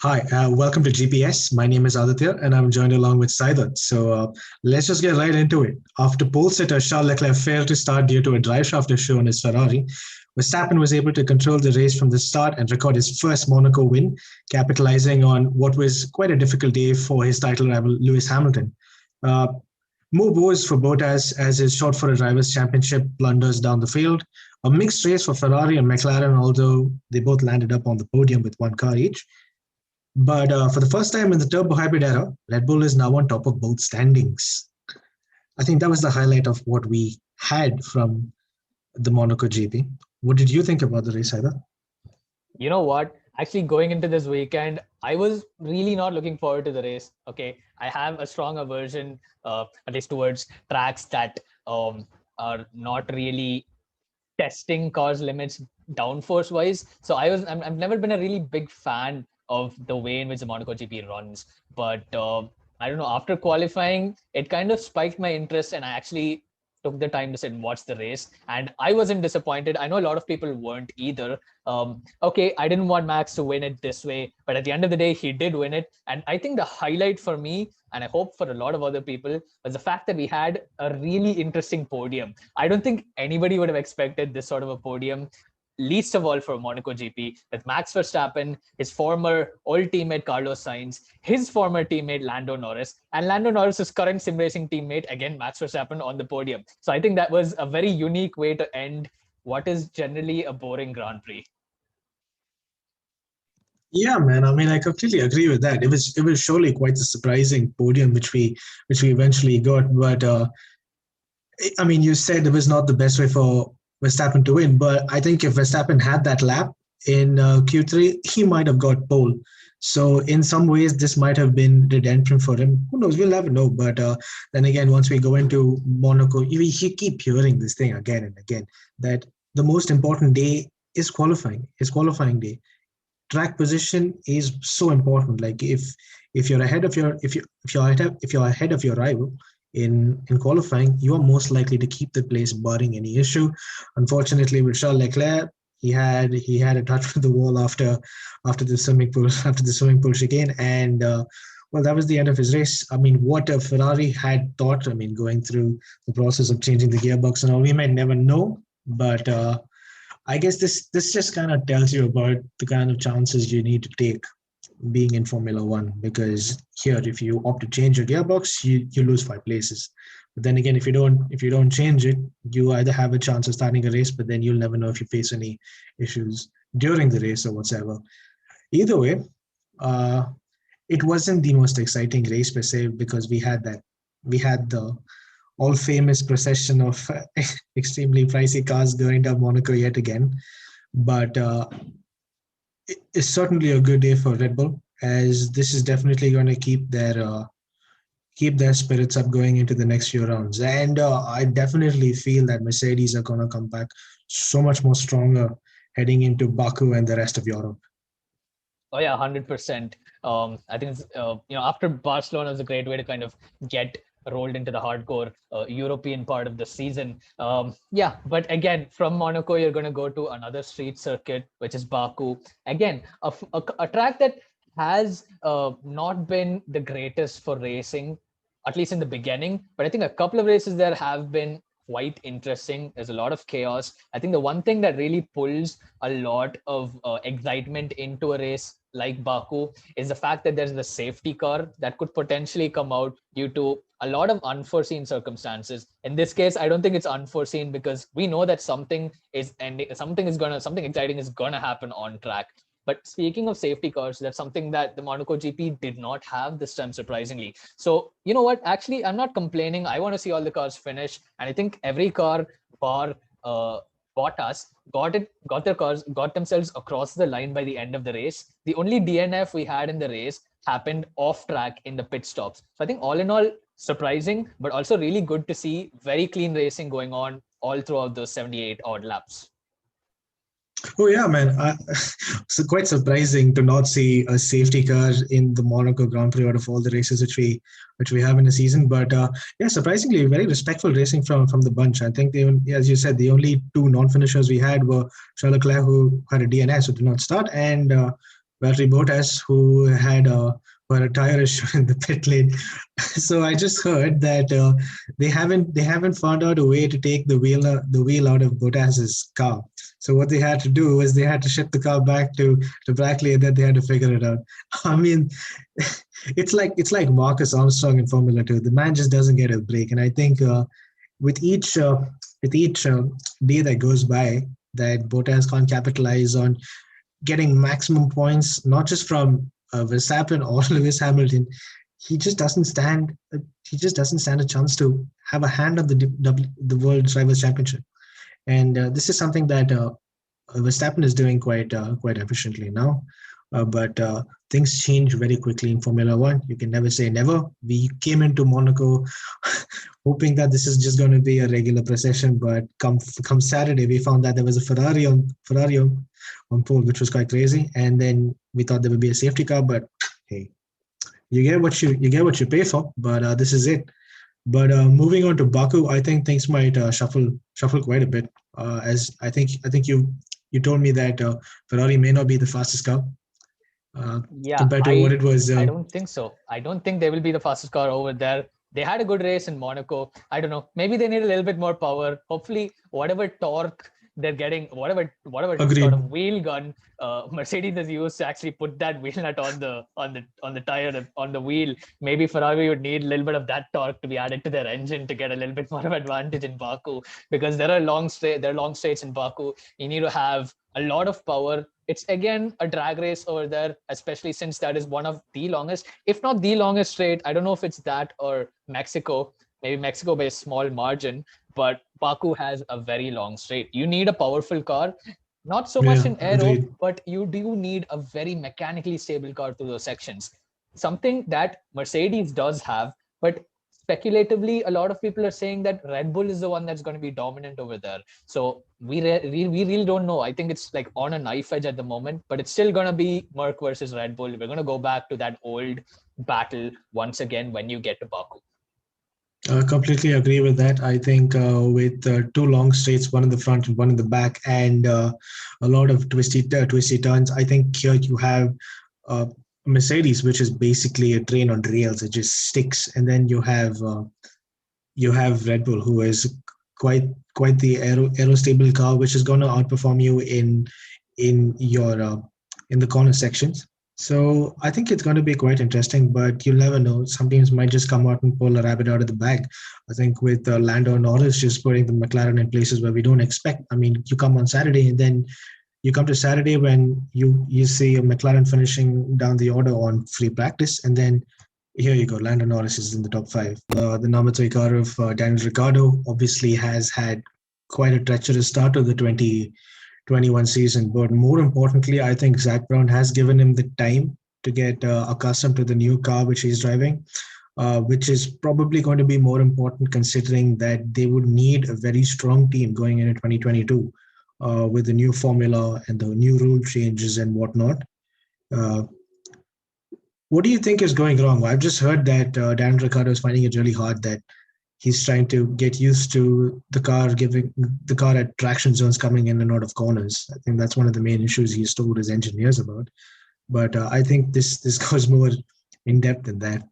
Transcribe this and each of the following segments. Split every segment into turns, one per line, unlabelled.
Hi, welcome to GPS. My name is Aditya, and I'm joined along with Saiduth. Let's just get right into it. After pole sitter Charles Leclerc failed to start due to a drive shaft issue on his Ferrari, Verstappen was able to control the race from the start and record his first Monaco win, capitalizing on what was quite a difficult day for his title rival Lewis Hamilton. Uh, More woes for Bottas as his shot for a drivers' championship blunders down the field. A mixed race for Ferrari and McLaren, although they both landed up on the podium with one car each. But for the first time in the turbo hybrid era, Red Bull is now on top of both standings. I think that was the highlight of what we had from the Monaco GP. What did you think about the race, either?
You know what? Actually, going into this weekend, I was really not looking forward to the race. Okay, I have a strong aversion, at least towards tracks that are not really testing cars limits downforce wise. So I've never been a really big fan of the way in which the Monaco GP runs. But I don't know, after qualifying, it kind of spiked my interest, and I actually took the time to sit and watch the race. And I wasn't disappointed. I know a lot of people weren't either. Okay, I didn't want Max to win it this way, but at the end of the day, he did win it. And I think the highlight for me, and I hope for a lot of other people, was the fact that we had a really interesting podium. I don't think anybody would have expected this sort of a podium, least of all for Monaco GP, with Max Verstappen, his former old teammate Carlos Sainz, his former teammate Lando Norris, and Lando Norris's current sim racing teammate, again, Max Verstappen, on the podium. So I think that was a very unique way to end what is generally a boring Grand Prix.
Yeah, man. I mean, I completely agree with that. It was surely quite a surprising podium which we eventually got. But I mean, you said it was not the best way for Verstappen to win, but I think if Verstappen had that lap in Q3, he might have got pole. So in some ways, this might have been redemption for him. Who knows? We'll never know. But then again, once we go into Monaco, you keep hearing this thing again and again that the most important day is qualifying. Is qualifying day. Track position is so important. Like if you're ahead of your if you're ahead of your rival in qualifying, you are most likely to keep the place barring any issue. Unfortunately, with Charles Leclerc, he had a touch with the wall after the swimming pool chicane, and well, that was the end of his race. I mean, what a Ferrari had thought. I mean, going through the process of changing the gearbox and all, we might never know, but. I guess this just kind of tells you about the kind of chances you need to take being in Formula One, because here, if you opt to change your gearbox, you lose 5 places. But then again, if you don't change it, you either have a chance of starting a race, but then you'll never know if you face any issues during the race or whatsoever. Either way, uh, it wasn't the most exciting race per se, because we had the all famous procession of extremely pricey cars going down Monaco yet again. But it's certainly a good day for Red Bull, as this is definitely going to keep their spirits up going into the next few rounds. And I definitely feel that Mercedes are going to come back so much more stronger heading into Baku and the rest of Europe.
Oh yeah, 100%. I think it's, after Barcelona is a great way to kind of get rolled into the hardcore European part of the season. Yeah, but again, from Monaco, you're going to go to another street circuit, which is Baku. Again, a track that has not been the greatest for racing, at least in the beginning. But I think a couple of races there have been quite interesting. There's a lot of chaos. I think the one thing that really pulls a lot of excitement into a race like Baku is the fact that there's the safety car that could potentially come out due to a lot of unforeseen circumstances. In this case, I don't think it's unforeseen, because we know that something exciting is gonna happen on track. But speaking of safety cars, that's something that the Monaco GP did not have this time, surprisingly. So, you know what? Actually, I'm not complaining. I want to see all the cars finish. And I think every car bar Bottas got themselves across the line by the end of the race. The only DNF we had in the race happened off track in the pit stops. So I think all in all, surprising, but also really good to see very clean racing going on all throughout those 78 odd laps.
Oh yeah, man! It's quite surprising to not see a safety car in the Monaco Grand Prix out of all the races which we have in the season. But yeah, surprisingly, very respectful racing from the bunch. I think as you said, the only two non-finishers we had were Charles Leclerc, who had a DNS, who did not start, and Valtteri Bottas, who had a tire issue in the pit lane. So I just heard that they haven't found out a way to take the wheel out of Bottas's car. So what they had to do was they had to ship the car back to Brackley, and then they had to figure it out. I mean, it's like Marcus Armstrong in Formula Two. The man just doesn't get a break, and I think with each uh, with each day that goes by, that Bottas can't capitalize on getting maximum points, not just from Verstappen or Lewis Hamilton. He just doesn't stand. He just doesn't stand a chance to have a hand on the World Drivers' Championship. And this is something that Verstappen is doing quite efficiently now. But things change very quickly in Formula One. You can never say never. We came into Monaco hoping that this is just going to be a regular procession, but come Saturday, we found that there was a Ferrari on pole, which was quite crazy. And then we thought there would be a safety car, but hey, you get what you pay for. But this is it. But moving on to Baku, I think things might shuffle quite a bit. As I think you told me that Ferrari may not be the fastest car
Yeah,
compared to what it was.
I don't think so. I don't think they will be the fastest car over there. They had a good race in Monaco. I don't know. Maybe they need a little bit more power. Hopefully, whatever torque they're getting, whatever sort
Agreed.
of wheel gun Mercedes has used to actually put that wheel nut on the tire on the wheel. Maybe Ferrari would need a little bit of that torque to be added to their engine to get a little bit more of advantage in Baku, because there are long straights in Baku. You need to have a lot of power. It's again a drag race over there, especially since that is one of the longest, if not the longest straight. I don't know if it's that or Mexico, maybe Mexico by a small margin, but Baku has a very long straight. You need a powerful car, not so much
Yeah,
in aero,
agreed.
but you do need a very mechanically stable car through those sections. Something that Mercedes does have, but speculatively, a lot of people are saying that Red Bull is the one that's going to be dominant over there. So we really don't know. I think it's like on a knife edge at the moment, but it's still going to be Merc versus Red Bull. We're going to go back to that old battle once again when you get to Baku.
I completely agree with that. I think with two long straights, one in the front and one in the back, and a lot of twisty turns, I think here you have uh, Mercedes, which is basically a train on rails. It just sticks, and then you have Red Bull, who is quite quite the aerostable car, which is going to outperform you in in the corner sections. So I think it's going to be quite interesting, but you'll never know. Some teams might just come out and pull a rabbit out of the bag. I think with Lando Norris just putting the McLaren in places where we don't expect. I mean, you come on Saturday and then you come to Saturday when you see a McLaren finishing down the order on free practice, and then here you go. Lando Norris is in the top five. The number three car of Daniel Ricciardo obviously has had quite a treacherous start to the 2021 season. But more importantly, I think Zach Brown has given him the time to get accustomed to the new car which he's driving, which is probably going to be more important considering that they would need a very strong team going into 2022 with the new formula and the new rule changes and whatnot. Uh, what do you think is going wrong? I've just heard that Dan Ricciardo is finding it really hard that he's trying to get used to the car at traction zones coming in and out of corners. I think that's one of the main issues he's told his engineers about. But I think this goes more in depth than that.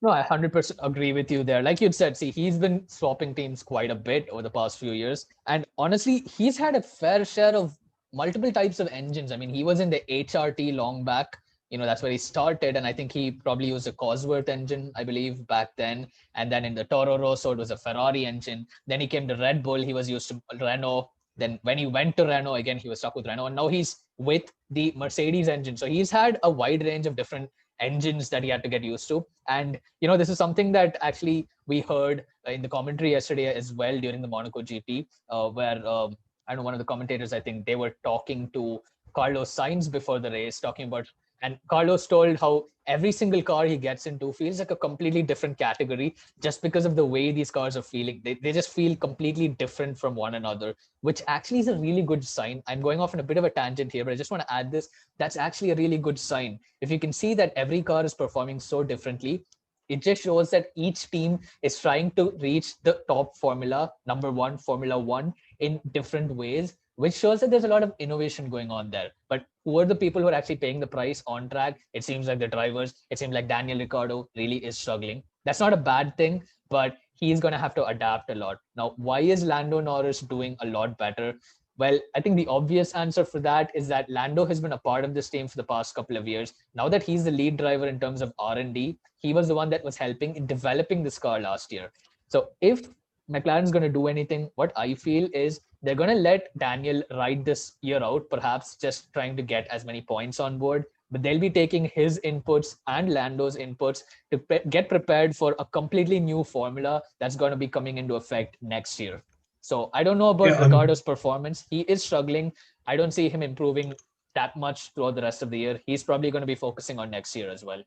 No, I 100% agree with you there. Like you said, see, he's been swapping teams quite a bit over the past few years. And honestly, he's had a fair share of multiple types of engines. I mean, he was in the HRT long back. That's where he started. And I think he probably used a Cosworth engine, I believe, back then. And then in the Toro Rosso, it was a Ferrari engine. Then he came to Red Bull. He was used to Renault. Then when he went to Renault, again, he was stuck with Renault. And now he's with the Mercedes engine. So he's had a wide range of different engines that he had to get used to. And this is something that actually we heard in the commentary yesterday as well during the Monaco GP, where I don't know, one of the commentators, I think they were talking to Carlos Sainz before the race, talking about, and Carlos told how every single car he gets into feels like a completely different category just because of the way these cars are feeling. They just feel completely different from one another, which actually is a really good sign. I'm going off on a bit of a tangent here, but I just want to add this. That's actually a really good sign. If you can see that every car is performing so differently, it just shows that each team is trying to reach the top formula, number one, Formula One, in different ways, which shows that there's a lot of innovation going on there. But who are the people who are actually paying the price on track? It seems like the drivers. It seems like Daniel Ricciardo really is struggling. That's not a bad thing, but he's going to have to adapt a lot. Now, why is Lando Norris doing a lot better? Well, I think the obvious answer for that is that Lando has been a part of this team for the past couple of years. Now that he's the lead driver in terms of R&D, he was the one that was helping in developing this car last year. So if McLaren's going to do anything, what I feel is they're going to let Daniel ride this year out, perhaps just trying to get as many points on board. But they'll be taking his inputs and Lando's inputs to get prepared for a completely new formula that's going to be coming into effect next year. So I don't know about Ricciardo's performance. He is struggling. I don't see him improving that much throughout the rest of the year. He's probably going to be focusing on next year as well.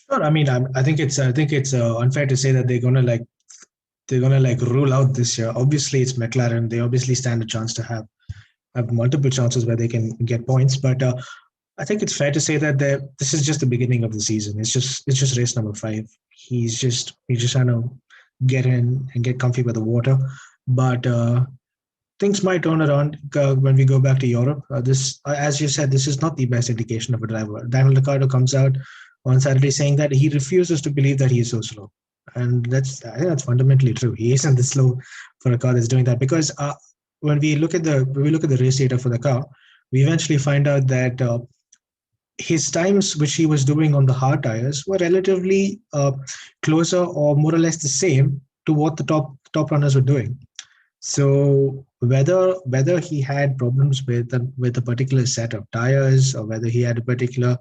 Sure. I mean, I think it's unfair to say that they're gonna rule out this year. Obviously, it's McLaren. They obviously stand a chance to have multiple chances where they can get points. But I think it's fair to say that this is just the beginning of the season. It's just race number 5. He's just trying to get in and get comfy with the water. But things might turn around when we go back to Europe. This, as you said, this is not the best indication of a driver. Daniel Ricciardo comes out on Saturday saying that he refuses to believe that he is so slow. And I think that's fundamentally true. He isn't this slow for a car that's doing that, because when we look at the race data for the car, we eventually find out that his times which he was doing on the hard tires were relatively closer or more or less the same to what the top runners were doing. So whether he had problems with a particular set of tires, or whether he had a particular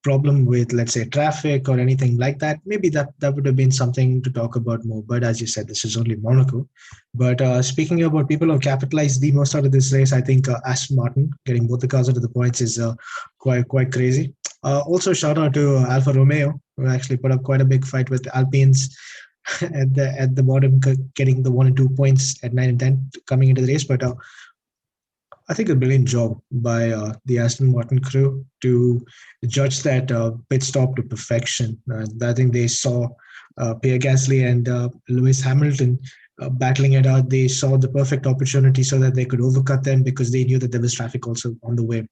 problem with, let's say, traffic or anything like that, maybe that would have been something to talk about more. But as you said, this is only Monaco. But speaking about people who have capitalized the most out of this race, I think Aston Martin getting both the cars out of the points is quite crazy. Also, shout out to Alfa Romeo, who actually put up quite a big fight with Alpines at the bottom, getting the 1 and 2 points at 9 and 10 coming into the race. But I think a brilliant job by the Aston Martin crew to judge that pit stop to perfection. I think they saw Pierre Gasly and Lewis Hamilton battling it out. They saw the perfect opportunity so that they could overcut them, because they knew that there was traffic also on the way.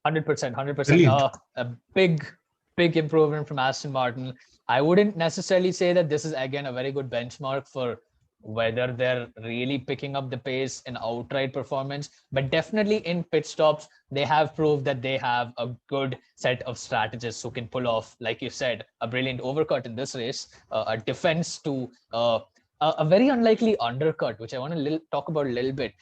100%. A big improvement from Aston Martin. I wouldn't necessarily say that this is, again, a very good benchmark for whether they're really picking up the pace in outright performance, but definitely in pit stops, they have proved that they have a good set of strategists who can pull off, like you said, a brilliant overcut in this race, a defense to a very unlikely undercut, which I want to talk about a little bit.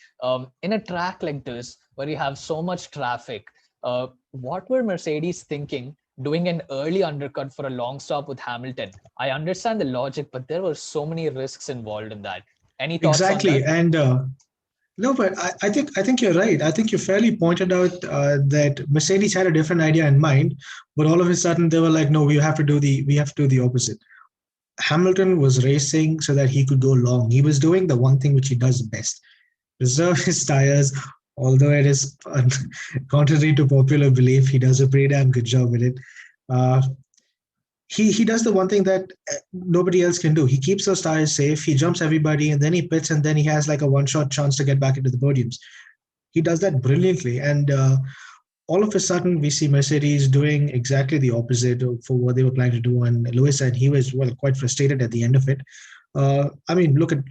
In a track like this, where you have so much traffic, what were Mercedes thinking doing an early undercut for a long stop with Hamilton? I understand the logic, but there were so many risks involved in that. Any thoughts
exactly.
on that?
And no, but I think you're right. I think you fairly pointed out that Mercedes had a different idea in mind, but all of a sudden they were like, no, we have to do the opposite. Hamilton was racing so that he could go long. He was doing the one thing which he does best: reserve his tires. Although it is contrary to popular belief, he does a pretty damn good job with it. He does the one thing that nobody else can do. He keeps those tires safe. He jumps everybody, and then he pits, and then he has like a one-shot chance to get back into the podiums. He does that brilliantly, and all of a sudden we see Mercedes doing exactly the opposite for what they were planning to do. And Lewis said he was quite frustrated at the end of it. I mean, look at.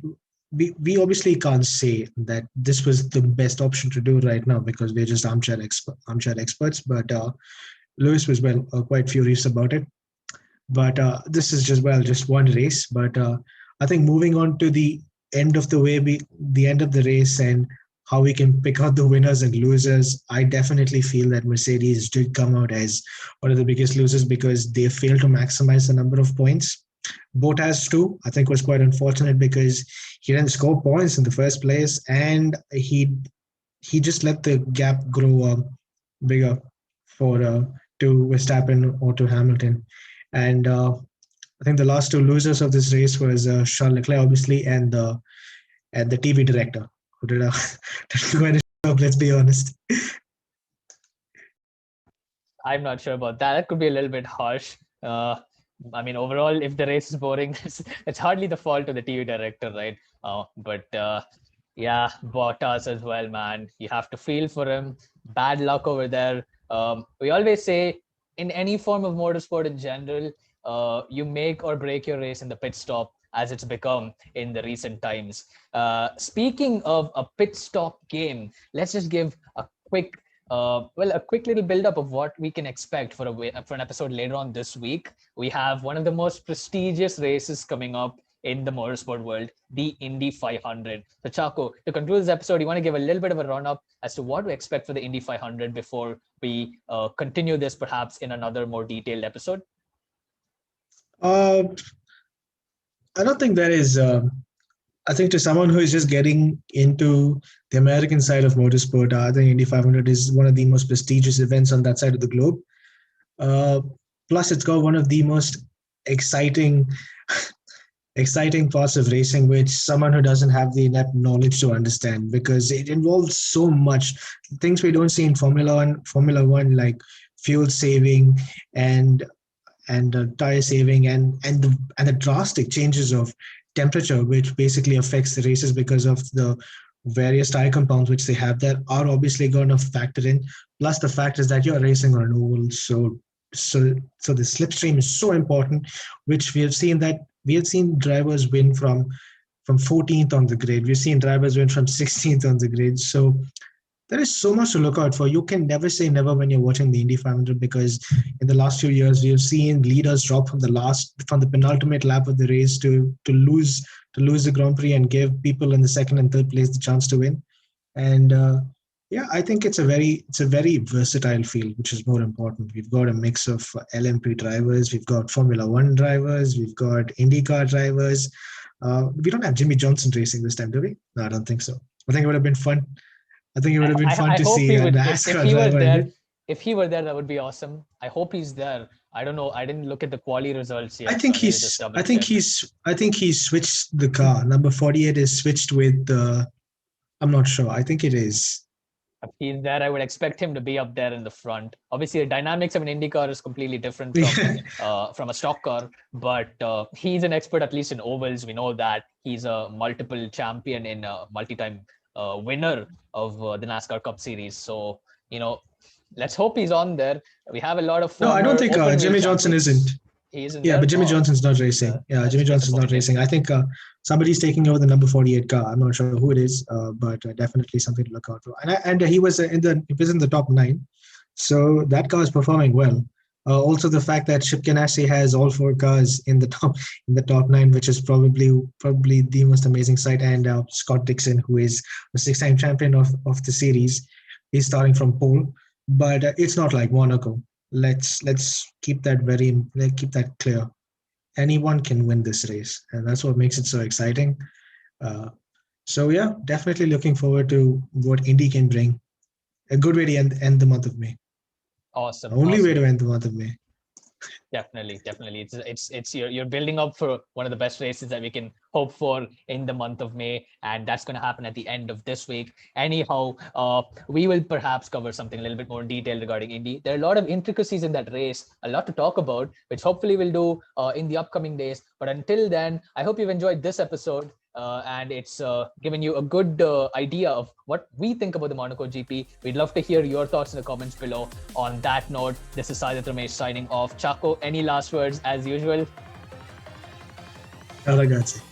We obviously can't say that this was the best option to do right now, because we're just armchair experts. But Lewis was quite furious about it. But this is just one race. But I think moving on to the end of the end of the race, and how we can pick out the winners and losers, I definitely feel that Mercedes did come out as one of the biggest losers, because they failed to maximize the number of points. Bottas too, I think, was quite unfortunate, because he didn't score points in the first place, and he just let the gap grow bigger to Verstappen or to Hamilton. And I think the last two losers of this race was Charles Leclerc, obviously, and the TV director, who did quite a job. Let's be honest.
I'm not sure about that. That could be a little bit harsh. I mean, overall, if the race is boring, it's hardly the fault of the TV director, right? But Yeah, Bottas as well, man. You have to feel for him. Bad luck over there. We always say in any form of motorsport in general, you make or break your race in the pit stop, as it's become in the recent times. Speaking of a pit stop game, let's just give a quick, a quick little build up of what we can expect for for an episode later on this week. We have one of the most prestigious races coming up in the motorsport world, the Indy 500. So, Chaco, to conclude this episode, you want to give a little bit of a run up as to what to expect for the Indy 500 before we continue this perhaps in another more detailed episode?
Uh, I don't think there is. I think to someone who is just getting into the American side of motorsport, I think Indy 500 is one of the most prestigious events on that side of the globe. Uh, Plus, it's got one of the most exciting, exciting parts of racing, which someone who doesn't have the enough knowledge to understand, because it involves so much things we don't see in Formula One, like fuel saving and tire saving and the drastic changes of temperature, which basically affects the races because of the various tire compounds which they have there, are obviously going to factor in. Plus, the fact is that you're racing on an oval, so the slipstream is so important, which we have seen drivers win from 14th on the grid. We've seen drivers win from 16th on the grid. So there is so much to look out for. You can never say never when you're watching the Indy 500, because in the last few years we have seen leaders drop from the penultimate lap of the race to lose the Grand Prix and give people in the second and third place the chance to win. And yeah, I think it's a very versatile field, which is more important. We've got a mix of LMP drivers, we've got Formula One drivers, we've got IndyCar drivers. We don't have Jimmy Johnson racing this time, do we? No, I don't think so. I think it would have been fun. I think it would have been fun
I
to
hope
see
he
a
would. If
NASCAR
he was
driver in
there,
it.
if he were there, that would be awesome. I hope he's there. I don't know. I didn't look at the quali results
I
yet, so
think
I need to just
he's.
double
I think
check.
he's. I think he's switched the car. Number 48 is switched with. I'm not sure. I think it is.
If he's there, I would expect him to be up there in the front. Obviously, the dynamics of an Indy car is completely different from a stock car, but he's an expert, at least in ovals. We know that he's a multiple champion and a multi-time winner of the NASCAR Cup Series. So let's hope he's on there. We have a lot of
No, I don't
former
think
open wheel
Jimmy Johnson isn't.
champions. He isn't
Yeah,
there.
but Jimmy
Oh,
Johnson's not racing. Yeah,
let's
Jimmy
take a
Johnson's not
point in.
racing. I think somebody's taking over the number 48 car. I'm not sure who it is, but definitely something to look out for. And he was in the top nine, so that car is performing well. Also, the fact that Chip Ganassi has all four cars in the top nine, which is probably the most amazing sight. And Scott Dixon, who is the six-time champion of the series, he's starting from pole. But it's not like Monaco. Let's keep that clear. Anyone can win this race, and that's what makes it so exciting. Uh, so yeah, definitely looking forward to what Indy can bring. A good way to end the month of May. The
Awesome,
only way
awesome.
to end the month of May.
Definitely. It's you're building up for one of the best races that we can hope for in the month of May, and that's going to happen at the end of this week. Anyhow, we will perhaps cover something a little bit more in detail regarding Indy. There are a lot of intricacies in that race, a lot to talk about, which hopefully we'll do in the upcoming days. But until then, I hope you've enjoyed this episode. And it's given you a good idea of what we think about the Monaco GP. We'd love to hear your thoughts in the comments below. On that note, this is Saiduth Ramesh signing off. Chaco, any last words as usual?
Ragazzi.